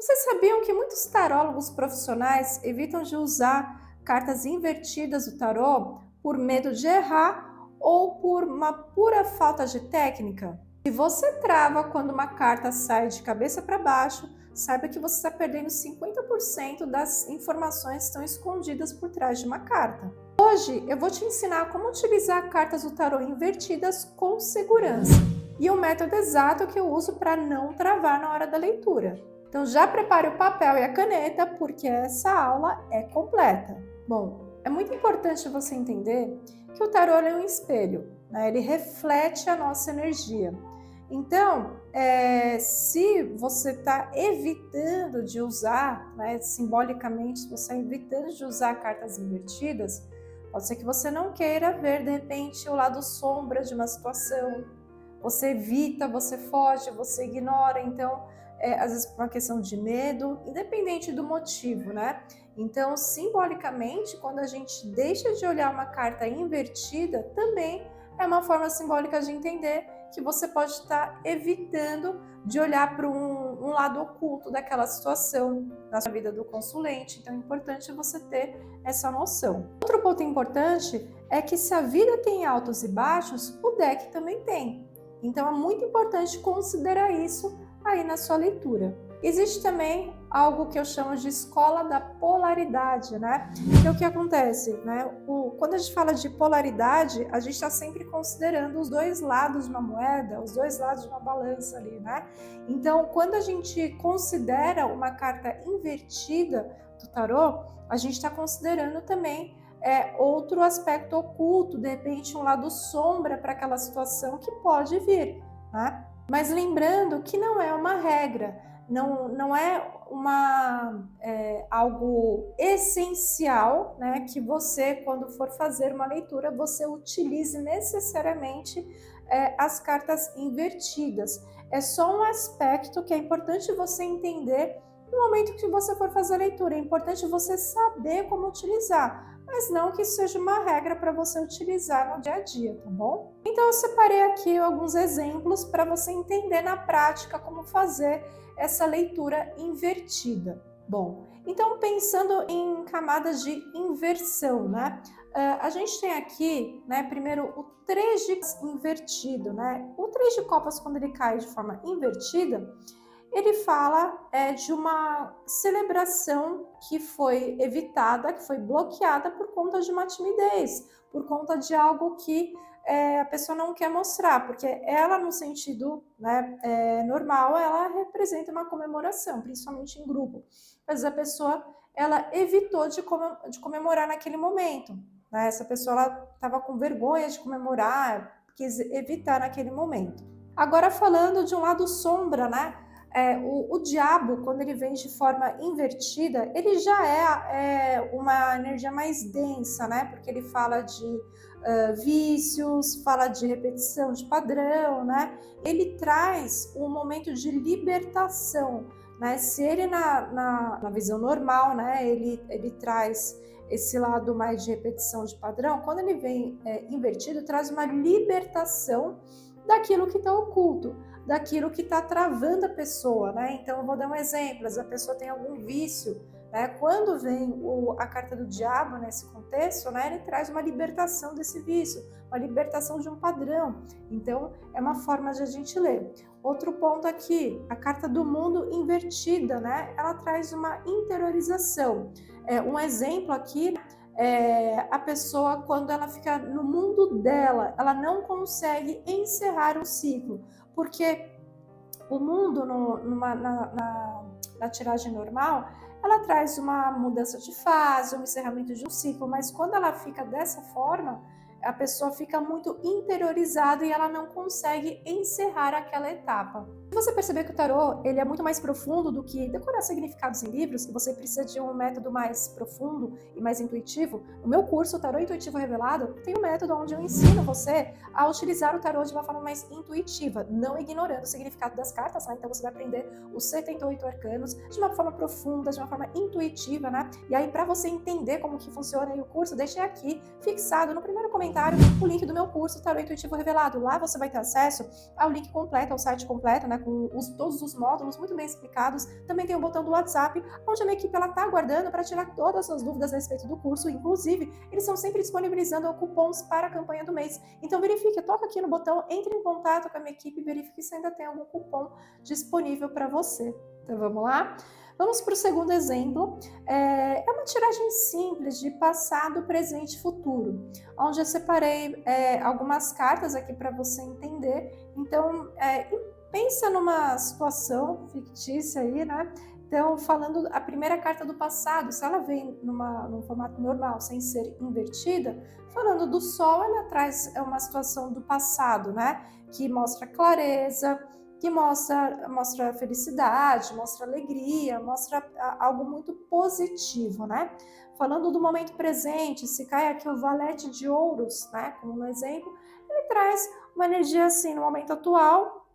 Vocês sabiam que muitos tarólogos profissionais evitam de usar cartas invertidas do tarô por medo de errar ou por uma pura falta de técnica? Se você trava quando uma carta sai de cabeça para baixo, saiba que você está perdendo 50% das informações que estão escondidas por trás de uma carta. Hoje eu vou te ensinar como utilizar cartas do tarô invertidas com segurança e o método exato que eu uso para não travar na hora da leitura. Então já prepare o papel e a caneta, porque essa aula é completa. Bom, é muito importante você entender que o tarô é um espelho, né? Ele reflete a nossa energia. Então, se você está evitando de usar, né, simbolicamente, se você está evitando de usar cartas invertidas, pode ser que você não queira ver, de repente, o lado sombra de uma situação. Você evita, você foge, você ignora, então, às vezes por uma questão de medo, independente do motivo, né? Então, simbolicamente, quando a gente deixa de olhar uma carta invertida, também é uma forma simbólica de entender que você pode estar evitando de olhar para um lado oculto daquela situação na sua vida do consulente. Então, é importante você ter essa noção. Outro ponto importante é que se a vida tem altos e baixos, o deck também tem. Então é muito importante considerar isso aí na sua leitura. Existe também algo que eu chamo de escola da polaridade, né? Que é o que acontece, né? Quando a gente fala de polaridade, a gente está sempre considerando os dois lados de uma moeda, os dois lados de uma balança ali, né? Então, quando a gente considera uma carta invertida do tarô, a gente está considerando também outro aspecto oculto, de repente um lado sombra para aquela situação que pode vir, né? Mas lembrando que não é uma regra, não é algo essencial, né, que você, quando for fazer uma leitura, você utilize necessariamente as cartas invertidas. É só um aspecto que é importante você entender no momento que você for fazer a leitura. É importante você saber como utilizar, mas não que isso seja uma regra para você utilizar no dia a dia, tá bom? Então eu separei aqui alguns exemplos para você entender na prática como fazer essa leitura invertida. Bom, então pensando em camadas de inversão, né? A gente tem aqui, né, primeiro o 3 de invertido, né? O 3 de copas, quando ele cai de forma invertida, ele fala de uma celebração que foi evitada, que foi bloqueada por conta de uma timidez, por conta de algo que a pessoa não quer mostrar, porque ela, no sentido, né, normal, ela representa uma comemoração, principalmente em grupo. Mas a pessoa, ela evitou de comemorar naquele momento, né? Essa pessoa estava com vergonha de comemorar, quis evitar naquele momento. Agora falando de um lado sombra, né? O diabo, quando ele vem de forma invertida, ele já é uma energia mais densa, né? Porque ele fala de vícios, fala de repetição de padrão, né? Ele traz um momento de libertação, né? Se ele na visão normal, né? Ele traz esse lado mais de repetição de padrão, quando ele vem invertido, traz uma libertação daquilo que está oculto, daquilo que está travando a pessoa, né? Então eu vou dar um exemplo, a pessoa tem algum vício, né? Quando vem a carta do diabo nesse contexto, né? Ele traz uma libertação desse vício, uma libertação de um padrão. Então é uma forma de a gente ler. Outro ponto aqui, a carta do mundo invertida, né? Ela traz uma interiorização. Um exemplo aqui, a pessoa, quando ela fica no mundo dela, ela não consegue encerrar um ciclo, porque o mundo na tiragem normal, ela traz uma mudança de fase, um encerramento de um ciclo, mas quando ela fica dessa forma, a pessoa fica muito interiorizada e ela não consegue encerrar aquela etapa. Se você perceber que o tarô ele é muito mais profundo do que decorar significados em livros, e você precisa de um método mais profundo e mais intuitivo, no meu curso, o Tarô Intuitivo Revelado, tem um método onde eu ensino você a utilizar o tarô de uma forma mais intuitiva, não ignorando o significado das cartas, né? Então você vai aprender os 78 arcanos de uma forma profunda, de uma forma intuitiva, né? E aí, para você entender como que funciona aí o curso, deixei aqui fixado no primeiro comentário comentário o link do meu curso Tarô Intuitivo Revelado. Lá você vai ter acesso ao link completo, ao site completo, né, com todos os módulos muito bem explicados. Também tem o botão do WhatsApp, onde a minha equipe está aguardando para tirar todas as suas dúvidas a respeito do curso. Inclusive, eles estão sempre disponibilizando cupons para a campanha do mês. Então verifique, toca aqui no botão, entre em contato com a minha equipe e verifique se ainda tem algum cupom disponível para você. Então vamos lá? Vamos para o segundo exemplo. É uma tiragem simples de passado, presente e futuro, onde eu separei algumas cartas aqui para você entender. Então, pensa numa situação fictícia aí, né? Então, falando a primeira carta do passado, se ela vem num formato normal, sem ser invertida, falando do Sol, ela traz uma situação do passado, né? Que mostra clareza, que mostra felicidade, mostra alegria, mostra algo muito positivo, né? Falando do momento presente, se cai aqui o valete de ouros, né, como um exemplo, ele traz uma energia assim, no momento atual,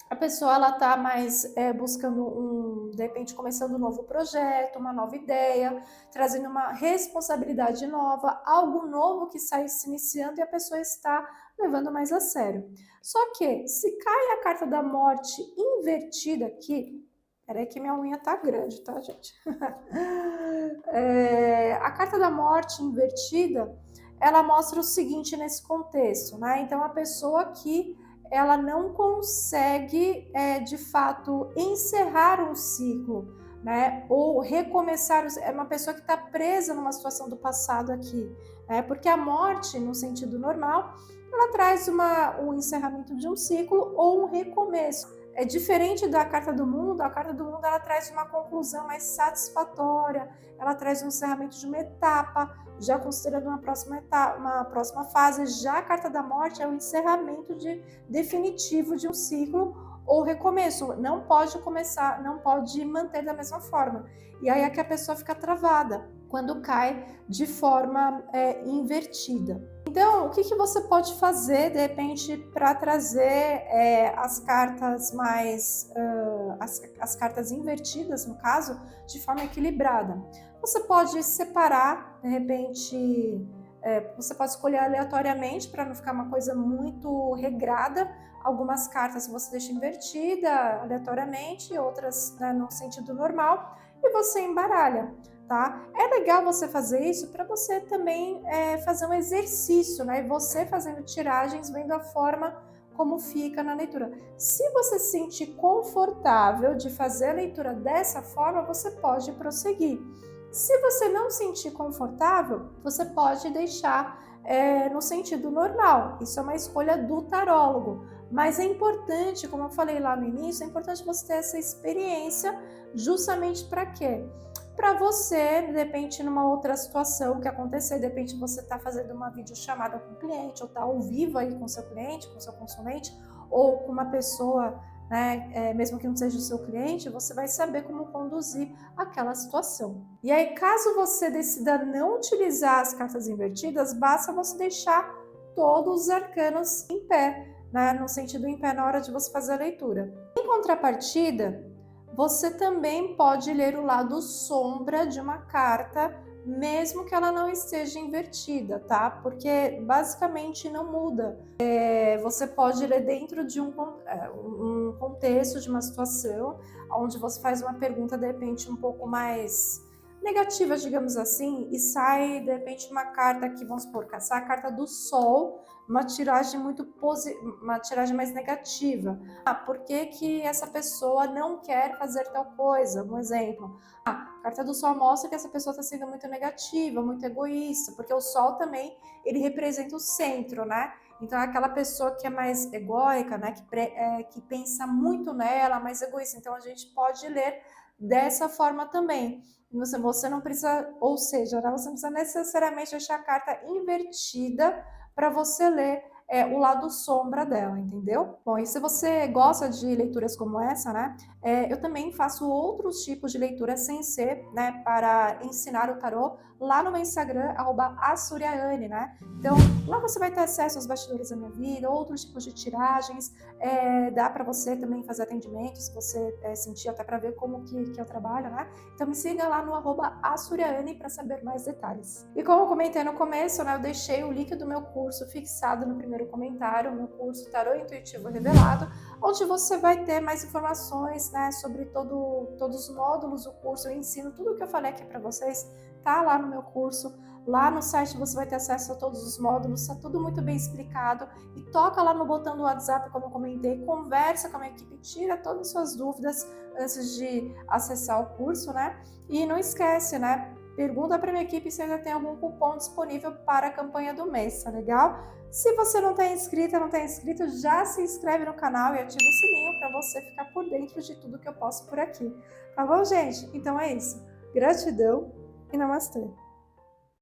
a pessoa ela tá mais buscando de repente começando um novo projeto, uma nova ideia, trazendo uma responsabilidade nova, algo novo que está se iniciando e a pessoa está levando mais a sério. Só que se cai a carta da morte invertida aqui, peraí que minha unha tá grande, tá, gente? A carta da morte invertida, ela mostra o seguinte nesse contexto, né? Então a pessoa que ela não consegue, de fato, encerrar um ciclo, né? Ou recomeçar. É uma pessoa que está presa numa situação do passado aqui, né? Porque a morte, no sentido normal, ela traz um encerramento de um ciclo ou um recomeço. É diferente da carta do mundo. A carta do mundo ela traz uma conclusão mais satisfatória, ela traz um encerramento de uma etapa, já considerando uma próxima etapa, uma próxima fase. Já a carta da morte é o encerramento definitivo de um ciclo ou recomeço. Não pode começar, não pode manter da mesma forma. E aí é que a pessoa fica travada quando cai de forma invertida. Então, o que você pode fazer, de repente, para trazer as cartas mais, as cartas invertidas, no caso, de forma equilibrada? Você pode separar, de repente, você pode escolher aleatoriamente para não ficar uma coisa muito regrada. Algumas cartas você deixa invertida aleatoriamente, outras, né, no sentido normal, e você embaralha. Tá? É legal você fazer isso para você também fazer um exercício, né? E você fazendo tiragens, vendo a forma como fica na leitura. Se você se sentir confortável de fazer a leitura dessa forma, você pode prosseguir. Se você não se sentir confortável, você pode deixar no sentido normal. Isso é uma escolha do tarólogo. Mas é importante, como eu falei lá no início, é importante você ter essa experiência justamente para quê? Para você, de repente, numa outra situação que acontecer, de repente você está fazendo uma videochamada com o cliente, ou está ao vivo aí com o seu cliente, com o seu consulente, ou com uma pessoa, né, mesmo que não seja o seu cliente, você vai saber como conduzir aquela situação. E aí, caso você decida não utilizar as cartas invertidas, basta você deixar todos os arcanos em pé, né, no sentido em pé na hora de você fazer a leitura. Em contrapartida, você também pode ler o lado sombra de uma carta, mesmo que ela não esteja invertida, tá? Porque basicamente não muda. Você pode ler dentro de um contexto, de uma situação, onde você faz uma pergunta, de repente, um pouco mais negativa, digamos assim, e sai, de repente, uma carta que, vamos supor, sai a carta do Sol, uma tiragem uma tiragem mais negativa. Por que essa pessoa não quer fazer tal coisa? Um exemplo. A carta do Sol mostra que essa pessoa está sendo muito negativa, muito egoísta, porque o Sol também, ele representa o centro, né? Então, é aquela pessoa que é mais egóica, né? Que pensa muito nela, mais egoísta. Então, a gente pode ler dessa forma também. Você não precisa, ou seja, né, você não precisa necessariamente deixar a carta invertida para você ler o lado sombra dela, entendeu? Bom, e se você gosta de leituras como essa, né, eu também faço outros tipos de leitura sem ser, né, para ensinar o tarô lá no meu Instagram, @assuriane, né? Então, lá você vai ter acesso aos bastidores da minha vida, outros tipos de tiragens, dá para você também fazer atendimento, se você sentir, até para ver como que eu trabalho, né? Então me siga lá no @assuriane para saber mais detalhes. E como eu comentei no começo, né, eu deixei o link do meu curso fixado no primeiro comentário, o meu curso Tarô Intuitivo Revelado, onde você vai ter mais informações, né, sobre todos os módulos do curso. Eu ensino tudo o que eu falei aqui para vocês, tá lá no meu curso. Lá no site você vai ter acesso a todos os módulos, está tudo muito bem explicado. E toca lá no botão do WhatsApp, como eu comentei, conversa com a minha equipe, tira todas as suas dúvidas antes de acessar o curso, né? E não esquece, né? Pergunta para minha equipe se ainda tem algum cupom disponível para a campanha do mês, tá legal? Se você não está inscrita, não está inscrito, já se inscreve no canal e ativa o sininho para você ficar por dentro de tudo que eu posto por aqui. Tá bom, gente? Então é isso. Gratidão e namastê!